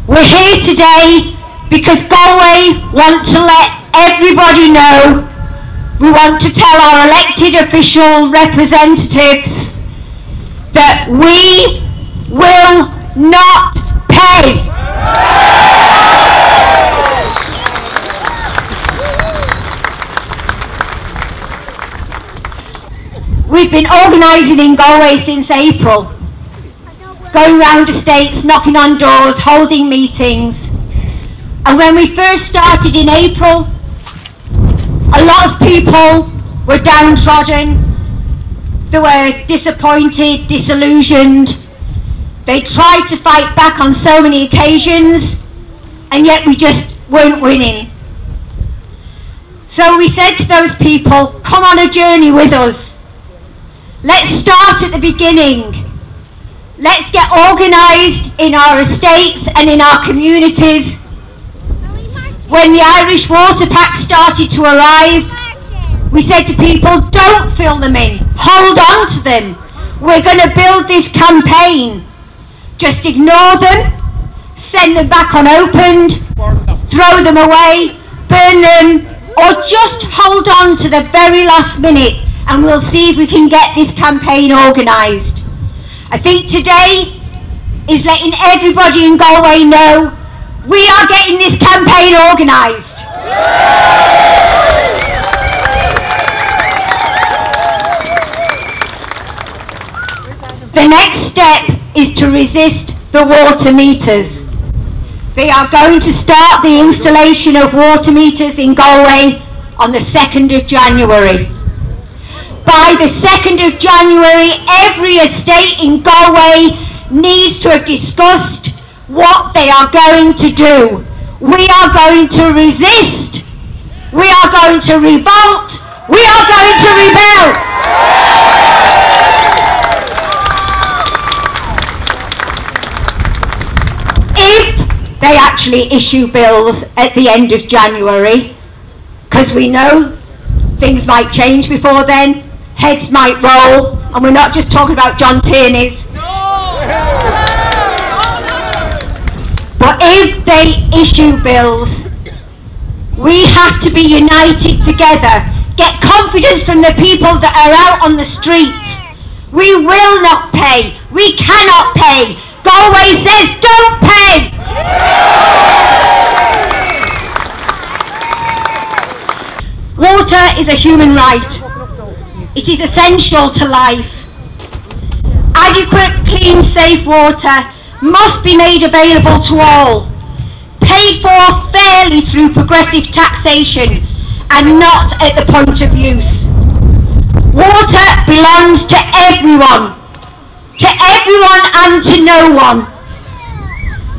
We're here today because Galway want to let everybody know, we want to tell our elected official representatives that we will not pay. We've been organising in Galway since April, going round estates, knocking on doors, holding meetings. And when we first started in April, a lot of people were downtrodden, they were disappointed, disillusioned. They tried to fight back on so many occasions, and yet we just weren't winning. So we said to those people, come on a journey with us. Let's start at the beginning. Let's get organised in our estates and in our communities. When the Irish water packs started to arrive, we said to people, don't fill them in, hold on to them. We're going to build this campaign. Just ignore them, send them back unopened, throw them away, burn them, or just hold on to the very last minute, and we'll see if we can get this campaign organised. I think today is letting everybody in Galway know we are getting this campaign organised. The next step is to resist the water meters. They are going to start the installation of water meters in Galway on the 2nd of January. By the 2nd of January, every estate in Galway needs to have discussed what they are going to do. We are going to resist. We are going to revolt. We are going to rebel. If they actually issue bills at the end of January, because we know things might change before then, heads might roll, and we're not just talking about John Tierney's. But if they issue bills, we have to be united together. Get confidence from the people that are out on the streets. We will not pay. We cannot pay. Galway says don't pay. Water is a human right. It is essential to life. Adequate, clean, safe water must be made available to all, paid for fairly through progressive taxation and not at the point of use. Water belongs to everyone and to no one.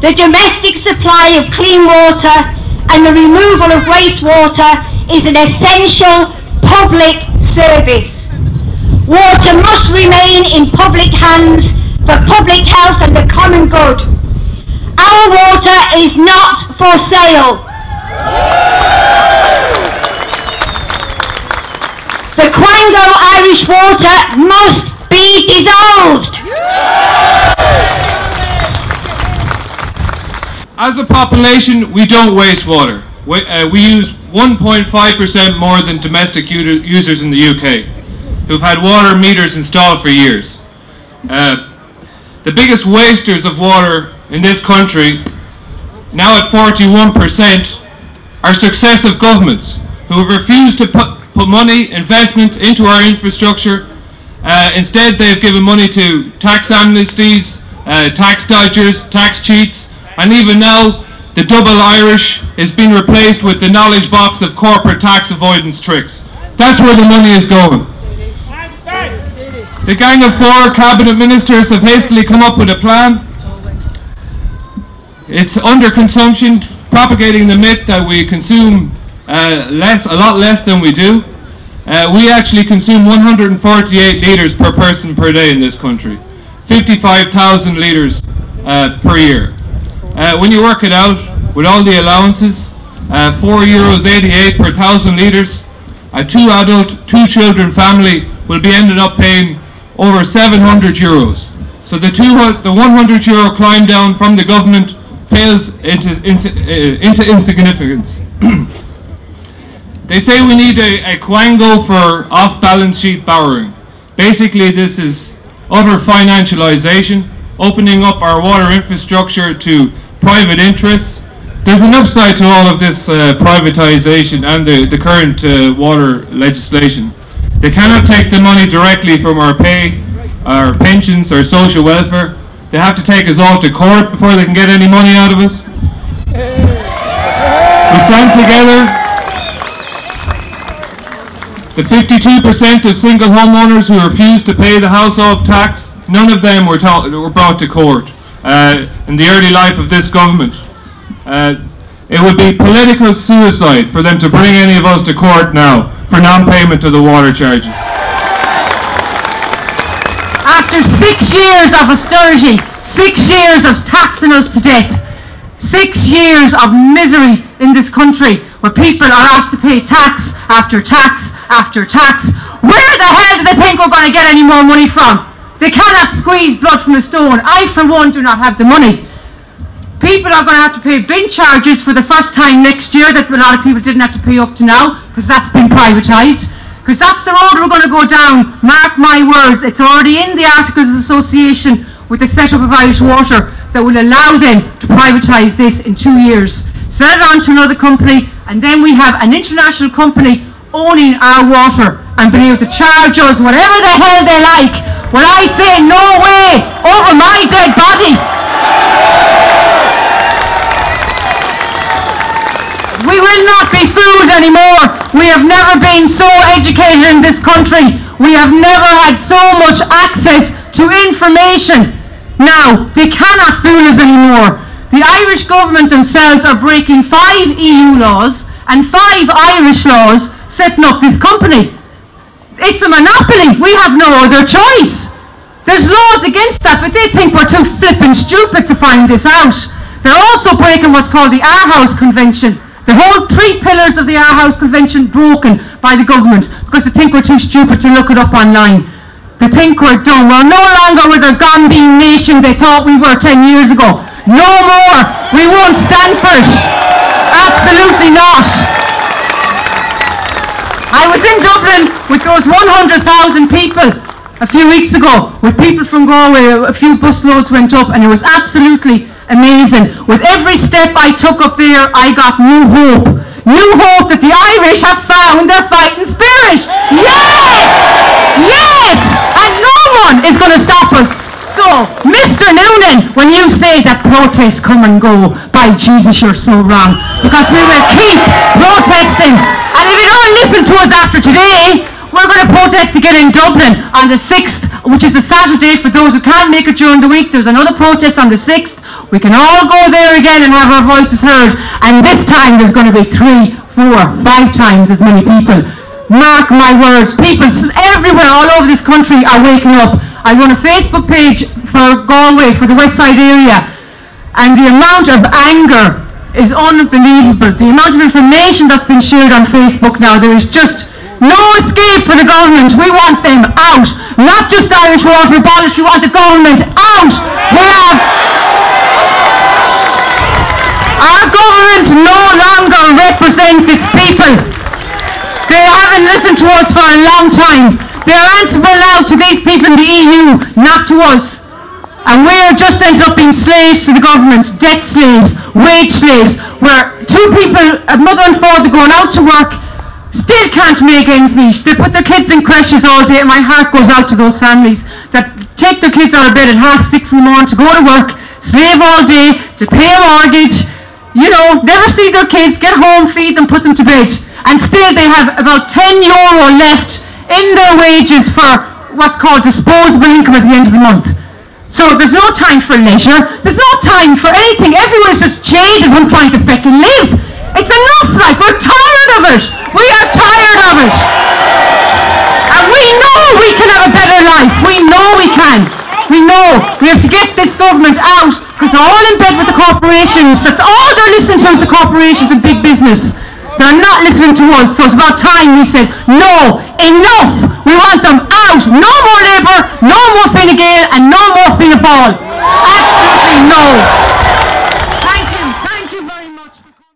The domestic supply of clean water and the removal of wastewater is an essential public service. Water must remain in public hands for public health and the common good. Our water is not for sale. The Quango Irish water must be dissolved. As a population, we don't waste water. We use 1.5% more than domestic users in the UK, who've had water meters installed for years. The biggest wasters of water in this country, now at 41%, are successive governments who have refused to put money, investment into our infrastructure. Instead, they've given money to tax amnesties, tax dodgers, tax cheats, and even now the double Irish is being replaced with the knowledge box of corporate tax avoidance tricks. That's where the money is going. The gang of 4 cabinet ministers have hastily come up with a plan. It's underconsumption, propagating the myth that we consume a lot less than we do. We actually consume 148 litres per person per day in this country, 55,000 litres per year. When you work it out with all the allowances, €4.88 per 1,000 litres, a 2 adult, 2 children family will be ended up paying over €700. So the €100 climb down from the government pales into insignificance. They say we need a quango for off-balance sheet borrowing. Basically, this is utter financialization, opening up our water infrastructure to private interests. There's an upside to all of this privatization and the current water legislation. They cannot take the money directly from our pay, our pensions, our social welfare. They have to take us all to court before they can get any money out of us. We stand together. The 52% of single homeowners who refused to pay the household tax, none of them were brought to court in the early life of this government. It would be political suicide for them to bring any of us to court now for non-payment of the water charges. After 6 years of austerity, 6 years of taxing us to death, 6 years of misery in this country where people are asked to pay tax after tax after tax, where the hell do they think we're going to get any more money from? They cannot squeeze blood from a stone. I, for one, do not have the money. People are going to have to pay bin charges for the first time next year that a lot of people didn't have to pay up to now, because that's been privatised. Because that's the road we're going to go down. Mark my words, it's already in the Articles of Association with the set-up of Irish Water that will allow them to privatise this in 2 years. Sell it on to another company, and then we have an international company owning our water and being able to charge us whatever the hell they like. When I say no way over my dead body. We will not be fooled anymore. We have never been so educated in this country. We have never had so much access to information. Now, they cannot fool us anymore. The Irish government themselves are breaking 5 EU laws and 5 Irish laws setting up this company. It's a monopoly. We have no other choice. There's laws against that, but they think we're too flippin' stupid to find this out. They're also breaking what's called the Aarhus Convention. The whole 3 pillars of the Aarhus Convention broken by the government because they think we're too stupid to look it up online. They think we're dumb. We're no longer with the Gambine nation they thought we were 10 years ago. No more. We won't stand for it. Absolutely not. I was in Dublin with those 100,000 people a few weeks ago, with people from Galway. A few busloads went up, and it was absolutely amazing. With every step I took up there, I got new hope. New hope that the Irish have found their fighting spirit. Yes! Yes! And no one is going to stop us. So, Mr. Noonan, when you say that protests come and go, by Jesus, you're so wrong. Because we will keep protesting. And if you don't listen to us after today, we're going to protest again in Dublin on the 6th, which is the Saturday. For those who can't make it during the week, there's another protest on the 6th. We can all go there again and have our voices heard. And this time there's going to be 3, 4, 5 times as many people. Mark my words, people everywhere all over this country are waking up. I run a Facebook page for Galway, for the West Side area, and the amount of anger is unbelievable. The amount of information that's been shared on Facebook now, there is just no escape for the government. We want them out. Not just Irish Water abolished, we want the government out. Our government no longer represents its people. They haven't listened to us for a long time. They're answerable now to these people in the EU, not to us. And we're just ended up being slaves to the government, debt slaves, wage slaves, where 2 people, a mother and father, going out to work, still can't make ends meet. They put their kids in creches all day, and my heart goes out to those families that take their kids out of bed at 6:30 in the morning to go to work, slave all day, to pay a mortgage, you know, never see their kids, get home, feed them, put them to bed. And still they have about €10 left in their wages for what's called disposable income at the end of the month. So there's no time for leisure, there's no time for anything. Everyone's just jaded from trying to fucking live. It's enough, like, we're tired of it. We are tired of it. And we know we can have a better life. We know we can. We know we have to get this government out, because they're all in bed with the corporations. That's all they're listening to is the corporations and big business. They're not listening to us, so it's about time we said, no, enough, we want them out. No more Labour, no more Fine Gael, and no more Fianna Fáil. Absolutely no. Thank much for coming.